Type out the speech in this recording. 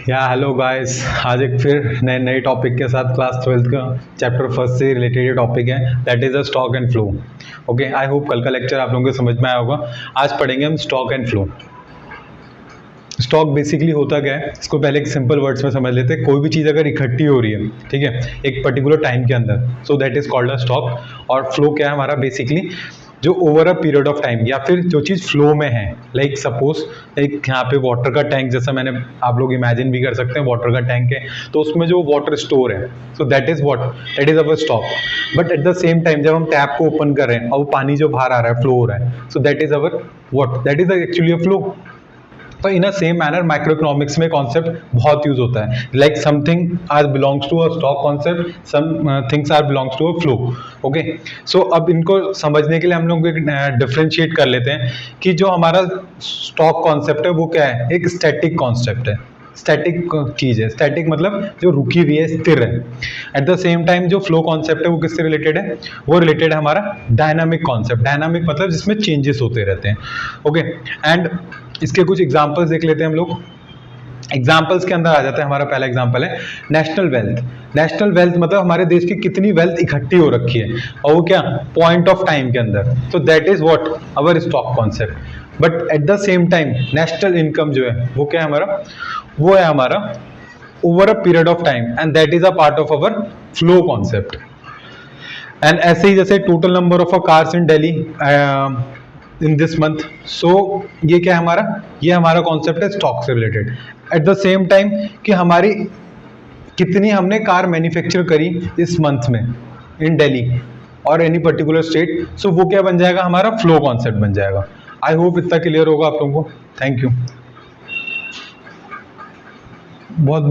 या hello guys, आज एक फिर नए टॉपिक के साथ क्लास 12th का चैप्टर फर्स्ट से रिलेटेड टॉपिक है, that is a stock and flow. Okay, I hope कल का लेक्चर आप लोगों को समझ में आया होगा। आज पढ़ेंगे हम stock and flow. Stock basically होता क्या है, इसको पहले एक सिंपल वर्ड्स में समझ लेते हैं। कोई भी चीज़ अगर इकट्ठी हो रही है, ठीक है, एक पर्टिकुलर टाइम के अंदर, so that is called a stock. और फ्लो क्या है हमारा, बेसिकली जो over a period of time या फिर जो चीज़ फ्लो में है, लाइक सपोज एक यहाँ पे वाटर का टैंक जैसा मैंने, आप लोग इमेजिन भी कर सकते हैं वाटर का टैंक है, तो उसमें जो वाटर स्टोर है, so that is what, that is our stock. But at the same time जब हम टैप को ओपन कर रहे हैं और वो पानी जो बाहर आ रहा है, फ्लो हो रहा है, so that is our what, that is actually a flow. तो in a same manner micro economics में कॉन्सेप्ट बहुत यूज होता है, like something are belongs to a stock concept, some things are belongs to a flow. Okay, so अब इनको समझने के लिए हम लोग डिफ्रेंशिएट कर लेते हैं कि जो हमारा स्टॉक कॉन्सेप्ट है वो क्या है, एक स्टैटिक कॉन्सेप्ट है, स्टैटिक चीज है। स्टैटिक मतलब जो रुकी हुई है, स्थिर है। एट द सेम टाइम जो फ्लो कॉन्सेप्ट है वो किससे रिलेटेड है, वो रिलेटेड है हमारा डायनामिक कॉन्सेप्ट। डायनामिक मतलब जिसमें चेंजेस होते रहते हैं। ओके, एंड इसके कुछ एग्जांपल्स देख लेते हैं हम लोग। एग्जाम्पल्स के अंदर आ जाता है, हमारा पहला एग्जाम्पल है नेशनल वेल्थ। नेशनल वेल्थ मतलब हमारे देश की कितनी वेल्थ इकट्ठी हो रखी है, और वो क्या, पॉइंट ऑफ टाइम के अंदर। So that is what our stock concept. But at the same time national income जो है वो क्या है हमारा, वो है हमारा over a period of time, and that is a part of our flow concept. And ऐसे ही जैसे total number of cars in Delhi in this month, so ये क्या है हमारा, ये हमारा कॉन्सेप्ट है स्टॉक से related. Eight the same time कि हमारी कितनी हमने कार मैन्युफैक्चर करी इस मंथ में इन दिल्ली और एनी पर्टिकुलर स्टेट, सो वो क्या बन जाएगा, हमारा फ्लो कॉन्सेप्ट बन जाएगा। आई होप इतना क्लियर होगा आप लोगों को। थैंक यू बहुत।